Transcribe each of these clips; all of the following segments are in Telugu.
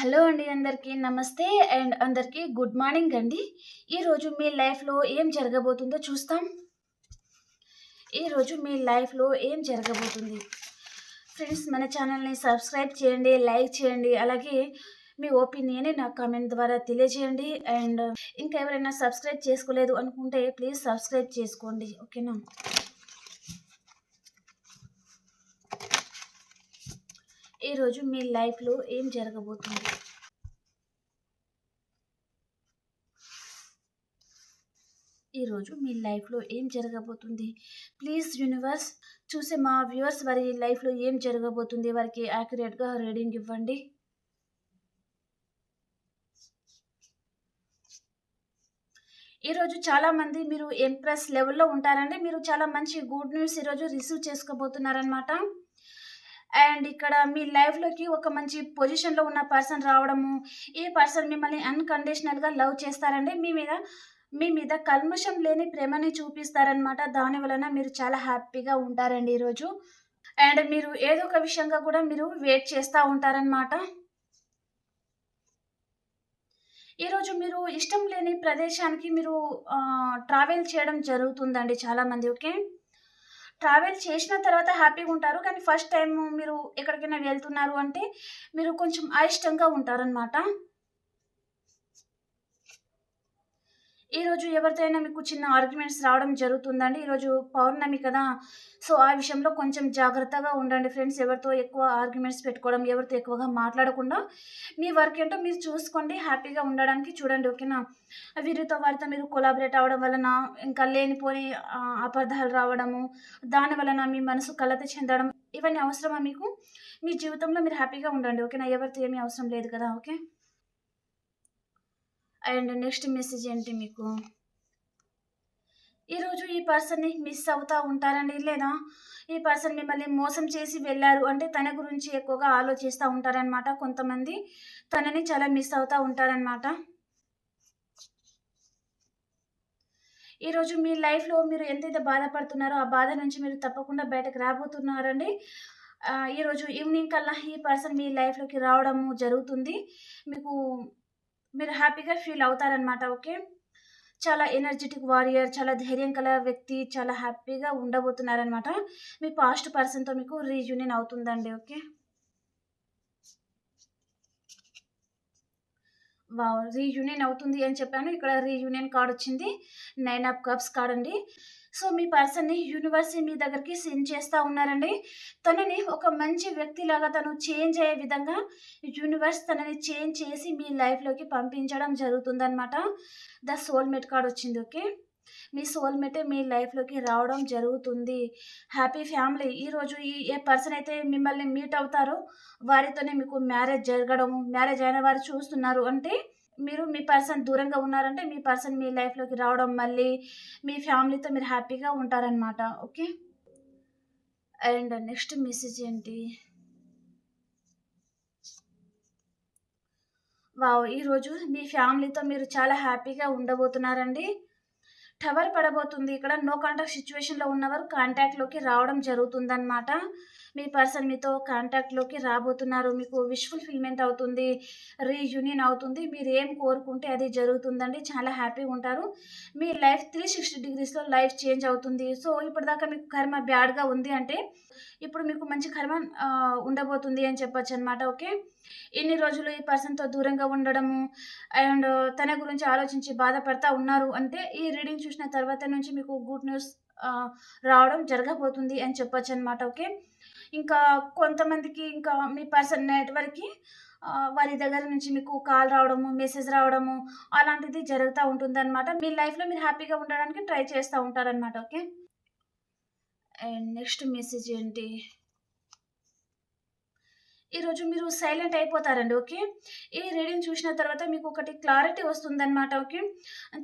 హలో అండి అందరికీ నమస్తే అండ్ అందరికీ గుడ్ మార్నింగ్ అండి. ఈరోజు మీ లైఫ్‌లో ఏం జరగబోతుందో చూస్తాం. ఈరోజు మీ లైఫ్‌లో ఏం జరగబోతుంది? ఫ్రెండ్స్ మన ఛానల్‌ని సబ్స్క్రైబ్ చేయండి, లైక్ చేయండి. అలాగే మీ ఒపీనియన్‌ని నాకు కామెంట్ ద్వారా తెలియజేయండి. అండ్ ఇంకా ఎవరైనా సబ్స్క్రైబ్ చేసుకోలేదు అనుకుంటే ప్లీజ్ సబ్స్క్రైబ్ చేసుకోండి. ఓకేనా? ఈరోజు మీ లైఫ్‌లో ఏం జరగబోతుంది? ఈరోజు మీ లైఫ్‌లో ఏం జరగబోతుంది? ప్లీజ్ యూనివర్స్ చూసే మా వ్యూవర్స్ వారి లైఫ్‌లో ఏం జరగబోతుంది? వారికి యాక్యురేట్‌గా రీడింగ్ ఇవ్వండి. ఈరోజు చాలామంది మీరు ఇంప్రెస్ లెవెల్‌లో ఉంటారండి. మీరు చాలా మంచి గుడ్ న్యూస్ ఈరోజు రిసీవ్ చేసుకోబోతున్నారనమాట. అండ్ ఇక్కడ మీ లైఫ్‌లోకి ఒక మంచి పొజిషన్‌లో ఉన్న పర్సన్ రావడము, ఈ పర్సన్ మిమ్మల్ని అన్‌కండిషనల్‌గా లవ్ చేస్తారండి. మీ మీద కల్మషం లేని ప్రేమని చూపిస్తారనమాట. దాని వలన మీరు చాలా హ్యాపీగా ఉంటారండి ఈరోజు. అండ్ మీరు ఏదో ఒక విషయంగా కూడా మీరు వెయిట్ చేస్తా ఉంటారనమాట. ఈరోజు మీరు ఇష్టం లేని ప్రదేశానికి మీరు ట్రావెల్ చేయడం జరుగుతుందండి చాలామంది. ఓకే. ట్రావెల్ చేసిన తర్వాత హ్యాపీగుంటారు. కానీ ఫస్ట్ టైము మీరు ఎక్కడికైనా వెళ్తున్నారు అంటే, మీరు కొంచెం అయిష్టంగా ఉంటారనమాట. ఈరోజు ఎవరితో అయినా మీకు చిన్న ఆర్గ్యుమెంట్స్ రావడం జరుగుతుందండి. ఈరోజు పౌర్ణమి కదా! సో, ఆ విషయంలో కొంచెం జాగ్రత్తగా ఉండండి ఫ్రెండ్స్. ఎవరితో ఎక్కువ ఆర్గ్యుమెంట్స్ పెట్టుకోవడం, ఎవరితో ఎక్కువగా మాట్లాడకుండా, మీ వర్క్ ఏంటో మీరు చూసుకోండి. హ్యాపీగా ఉండడానికి చూడండి. ఓకేనా? వీరితో వారితో మీరు కొలాబరేట్ అవ్వడం వలన ఇంకా లేనిపోని అపార్థాలు రావడము, దాని వలన మీ మనసు కలత చెందడం, ఇవన్నీ అవసరమా మీకు? మీ జీవితంలో మీరు హ్యాపీగా ఉండండి. ఓకేనా? ఎవరితో ఏమీ అవసరం లేదు కదా! ఓకే. అండ్ నెక్స్ట్ మెసేజ్ ఏంటి మీకు? ఈరోజు ఈ పర్సన్‌ని మిస్ అవుతా ఉంటారండి. లేదా ఈ పర్సన్ మిమ్మల్ని మోసం చేసి వెళ్లారు అంటే తన గురించి ఎక్కువగా ఆలోచిస్తా ఉంటారనమాట. కొంతమంది తనని చాలా మిస్ అవుతా ఉంటారనమాట. ఈరోజు మీ లైఫ్‌లో మీరు ఎంతైతే బాధపడుతున్నారో ఆ బాధ నుంచి మీరు తప్పకుండా బయటకు రాబోతున్నారండి. ఈరోజు ఈవినింగ్ కల్లా ఈ పర్సన్ మీ లైఫ్‌లోకి రావడము జరుగుతుంది. మీకు మీరు హ్యాపీగా ఫీల్ అవుతారనమాట. ఓకే. చాలా ఎనర్జిటిక్ వారియర్, చాలా ధైర్యం కల వ్యక్తి, చాలా హ్యాపీగా ఉండబోతున్నారనమాట. మీ పాస్ట్ పర్సన్‌తో మీకు రీయూనియన్ అవుతుందండి. ఓకే. వావ్! రీయూనియన్ అవుతుంది అని చెప్పాను. ఇక్కడ రీయూనియన్ కార్డొచ్చింది. 9 ఆఫ్ కప్స్ కార్డ్ అండి. సో, మీ పర్సన్‌ని యూనివర్స్ మీ దగ్గరికి సెండ్ చేస్తా ఉన్నారండి. తనని ఒక మంచి వ్యక్తిలాగా తను చేంజ్ అయ్యే విధంగా యూనివర్స్ తనని చేంజ్ చేసి మీ లైఫ్‌లోకి పంపించడం జరుగుతుందనమాట. ద సోల్‌మేట్ కార్డొచ్చింది. ఓకే. మీ సోల్‌మేటే మీ లైఫ్‌లోకి రావడం జరుగుతుంది. Happy family. ఈరోజు ఏ పర్సన్ అయితే మిమ్మల్ని మీట్ అవుతారో వారితోనే మీకు మ్యారేజ్ జరగడము, మ్యారేజ్ అయిన వారు చూస్తున్నారు అంటే, మీరు మీ పర్సన్ దూరంగా ఉన్నారంటే, మీ పర్సన్ మీ లైఫ్‌లోకి రావడం, మళ్ళీ మీ ఫ్యామిలీతో మీరు హ్యాపీగా ఉంటారనమాట. ఓకే. అండ్ నెక్స్ట్ మెసేజ్ ఏంటి? వావ్! ఈరోజు మీ ఫ్యామిలీతో మీరు చాలా హ్యాపీగా ఉండబోతున్నారండి. టవర్ పడబోతుంది. ఇక్కడ నో కాంటాక్ట్ సిట్యుయేషన్‌లో ఉన్నవారు కాంటాక్ట్‌లోకి రావడం జరుగుతుందనమాట. మీ పర్సన్ మీతో కాంటాక్ట్‌లోకి రాబోతున్నారు. మీకు విష్ ఫుల్‌ఫిల్‌మెంట్ అవుతుంది. రీయూనియన్ అవుతుంది. మీరేం కోరుకుంటే అది జరుగుతుందండి. చాలా హ్యాపీగా ఉంటారు. మీ లైఫ్ 360 డిగ్రీస్‌లో లైఫ్ చేంజ్ అవుతుంది. సో, ఇప్పటిదాకా మీకు కర్మ బ్యాడ్‌గా ఉంది అంటే, ఇప్పుడు మీకు మంచి కర్మ ఉండబోతుంది అని చెప్పొచ్చనమాట. ఓకే. ఇన్ని రోజులు ఈ పర్సన్‌తో దూరంగా ఉండడము అండ్ తన గురించి ఆలోచించి బాధపడతా ఉన్నారు అంటే, ఈ రీడింగ్ చూసిన తర్వాత నుంచి మీకు గుడ్ న్యూస్ ఆహ్, రావడం జరగబోతుంది అని చెప్పొచ్చనమాట. ఓకే. ఇంకా కొంతమందికి ఇంకా మీ పర్సన్ నెట్‌వర్క్‌కి వారి దగ్గర నుంచి మీకు కాల్ రావడము, మెసేజ్ రావడము అలాంటిది జరుగుతా ఉంటుందనమాట. మీ లైఫ్‌లో మీరు హ్యాపీగా ఉండడానికి ట్రై చేస్తా ఉంటారనమాట. ఓకే. అండ్ నెక్స్ట్ మెసేజ్ ఏంటి? ఈరోజు మీరు సైలెంట్ అయిపోతారండి. ఓకే. ఈ రీడింగ్ చూసిన తర్వాత మీకొకటి క్లారిటీ వస్తుందనమాట. ఓకే.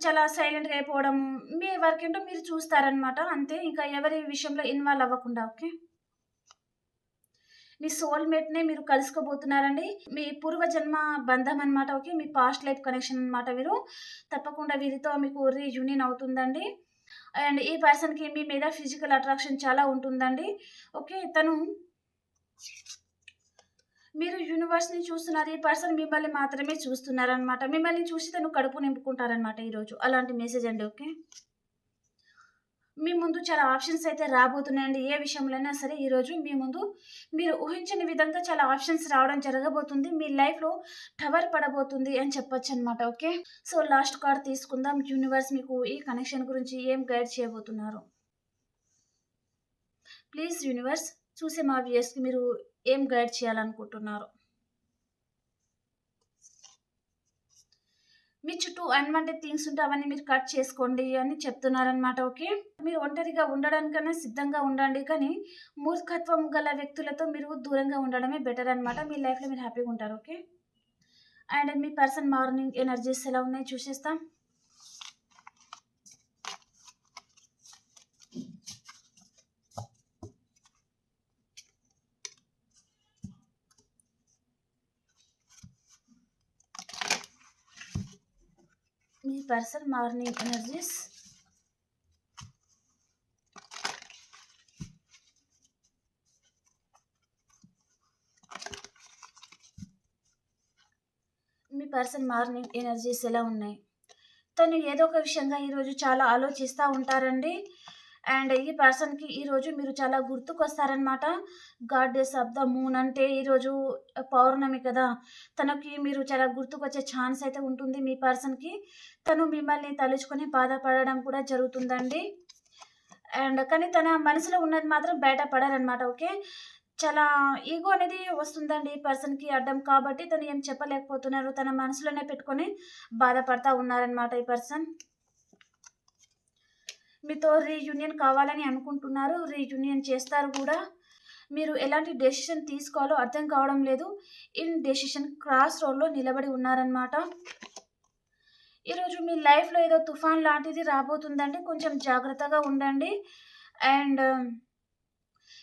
చాలా సైలెంట్‌గా అయిపోవడము, మీ వర్క్ ఏంటో మీరు చూస్తారనమాట. అంతే. ఇంకా ఎవరి విషయంలో ఇన్వాల్వ్ అవ్వకుండా. ఓకే. మీ సోల్‌మేట్‌నే మీరు కలుసుకోబోతున్నారండి. మీ పూర్వజన్మ బంధం అనమాట. ఓకే. మీ పాస్ట్ లైఫ్ కనెక్షన్ అనమాట వీరు. తప్పకుండా వీరితో మీకు రీయూనియన్ అవుతుందండి. అండ్ ఈ పర్సన్‌కి మీ మీద ఫిజికల్ అట్రాక్షన్ చాలా ఉంటుందండి. ఓకే. మీరు యూనివర్స్‌ని చూస్తున్నారు. ఈ పర్సన్ మిమ్మల్ని మాత్రమే చూస్తున్నారనమాట. మిమ్మల్ని చూసి తను కడుపు నింపుకుంటారనమాట ఈరోజు. అలాంటి మెసేజ్ అండి. ఓకే. మీ ముందు చాలా ఆప్షన్స్ అయితే రాబోతున్నాయండి. ఏ విషయంలోనైనా సరే ఈరోజు మీ ముందు మీరు ఊహించని విధంగా చాలా ఆప్షన్స్ రావడం జరగబోతుంది. మీ లైఫ్‌లో టవర్ పడబోతుంది అని చెప్పొచ్చనమాట. ఓకే. సో, లాస్ట్ కార్డ్ తీసుకుందాం. యూనివర్స్ మీకు ఈ కనెక్షన్ గురించి ఏం గైడ్ చేయబోతున్నారు? ప్లీజ్ యూనివర్స్ చూసే మా వ్యూయర్స్‌కి మీరు ఏం గైడ్ చేయాలనుకుంటున్నారు? మీ చుట్టూ అన్‌వాంటెడ్ థింగ్స్ ఉంటే అవన్నీ మీరు కట్ చేసుకోండి అని చెప్తున్నారనమాట. ఓకే. మీరు ఒంటరిగా ఉండడానికన్నా సిద్ధంగా ఉండండి. కానీ మూర్ఖత్వం గల వ్యక్తులతో మీరు దూరంగా ఉండడమే బెటర్ అనమాట. మీ లైఫ్‌లో మీరు హ్యాపీగా ఉంటారు. Okay. And me person morning energies ఎలా ఉన్నాయి చూసేస్తాం. మీ పర్సన్ మార్నింగ్ ఎనర్జీస్. మీ పర్సన్ మార్నింగ్ ఎనర్జీస్ ఎలా ఉన్నాయి? తను ఏదో ఒక విషయంగా ఈరోజు చాలా ఆలోచిస్తూ ఉంటారండి. అండ్ ఈ పర్సన్‌కి ఈరోజు మీరు చాలా గుర్తుకొస్తారనమాట. గాడ్డెస్ ఆఫ్ ద మూన్ అంటే ఈరోజు పౌర్ణమి కదా! తనకి మీరు చాలా గుర్తుకొచ్చే ఛాన్స్ అయితే ఉంటుంది మీ పర్సన్‌కి. తను మిమ్మల్ని తలుచుకొని బాధపడడం కూడా జరుగుతుందండి. అండ్ కానీ తన మనసులో ఉన్నది మాత్రం బయట పడరనమాట. ఓకే. చాలా ఈగో అనేది వస్తుందండి ఈ పర్సన్‌కి అడ్డం కాబట్టి తను ఏం చెప్పలేకపోతున్నారు. తన మనసులోనే పెట్టుకొని బాధపడతా ఉన్నారనమాట ఈ పర్సన్. మీతో రీయూనియన్ కావాలని అనుకుంటున్నారు. రీయూనియన్ చేస్తారు కూడా. మీరు ఎలాంటి డెసిషన్ తీసుకోవాలో అర్థం కావడం లేదు. ఇన్ డెసిషన్ క్రాస్ రోడ్‌లో నిలబడి ఉన్నారనమాట. ఈరోజు మీ లైఫ్‌లో ఏదో తుఫాన్ లాంటిది రాబోతుందండి. కొంచెం జాగ్రత్తగా ఉండండి. అండ్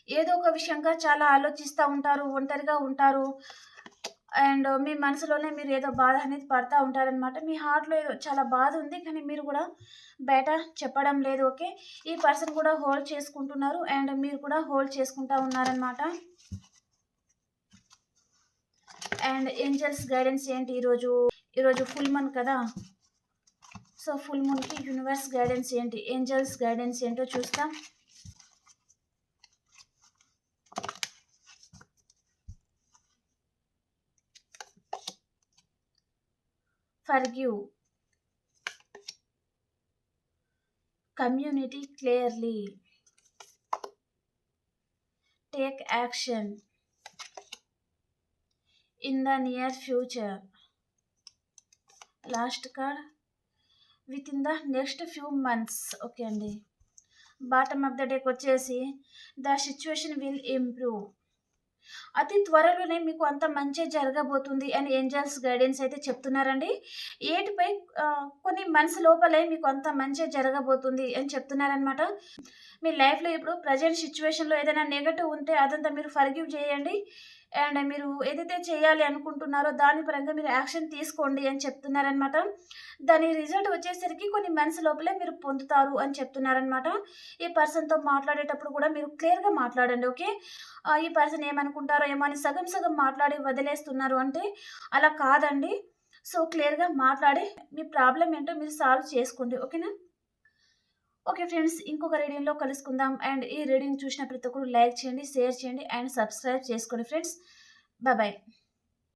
ఏదో ఒక విషయంగా చాలా ఆలోచిస్తూ ఉంటారు. ఒంటరిగా ఉంటారు. అండ్ మీ మనసులోనే మీరు ఏదో బాధ అనేది పడతా ఉంటారనమాట. మీ హార్ట్‌లో ఏదో చాలా బాధ ఉంది. కానీ మీరు కూడా బయట చెప్పడం లేదు. ఓకే. ఈ పర్సన్ కూడా హోల్డ్ చేసుకుంటున్నారు. అండ్ మీరు కూడా హోల్డ్ చేసుకుంటా ఉన్నారనమాట. అండ్ ఏంజెల్స్ గైడెన్స్ ఏంటి ఈరోజు? ఈరోజు ఫుల్ మూన్ కదా! సో, ఫుల్ మూన్‌కి యూనివర్స్ గైడెన్స్ ఏంటి? ఏంజెల్స్ గైడెన్స్ ఏంటో చూస్తాం. Forgive. Community clearly. Take action in the near future. Last card with in the next few months. Okay అండి. బాటమ్ ఆఫ్ ద డెక్ వచ్చేసి ద సిచ్యువేషన్ విల్ ఇంప్రూవ్. అతి త్వరలోనే మీకు అంత మంచి జరగబోతుంది అని ఏంజల్స్ గైడెన్స్ అయితే చెప్తున్నారండి. ఏటిపై కొన్ని మంత్స్ లోపలే మీకు అంత మంచి జరగబోతుంది అని చెప్తున్నారనమాట. మీ లైఫ్లో ఇప్పుడు ప్రజెంట్ సిచ్యువేషన్లో ఏదైనా నెగటివ్ ఉంటే అదంతా మీరు ఫర్గివ్ చేయండి. అండ్ మీరు ఏదైతే చేయాలి అనుకుంటున్నారో దాని పరంగా మీరు యాక్షన్ తీసుకోండి అని చెప్తున్నారనమాట. దాని రిజల్ట్ వచ్చేసరికి కొన్ని మంత్స్ లోపలే మీరు పొందుతారు అని చెప్తున్నారనమాట. ఈ పర్సన్తో మాట్లాడేటప్పుడు కూడా మీరు క్లియర్గా మాట్లాడండి. ఓకే. ఈ పర్సన్ ఏమనుకుంటారో ఏమో అని సగం సగం మాట్లాడి వదిలేస్తున్నారు అంటే అలా కాదండి. సో, క్లియర్గా మాట్లాడి మీ ప్రాబ్లం ఏంటో మీరు సాల్వ్ చేసుకోండి. ఓకేనా? ఓకే ఫ్రెండ్స్, ఇంకొక రీడింగ్‌లో కలుసుకుందాం. అండ్ ఈ రీడింగ్ చూసిన ప్రతి ఒక్కరు లైక్ చేయండి, షేర్ చేయండి అండ్ సబ్స్క్రైబ్ చేసుకోండి ఫ్రెండ్స్. బాయ్.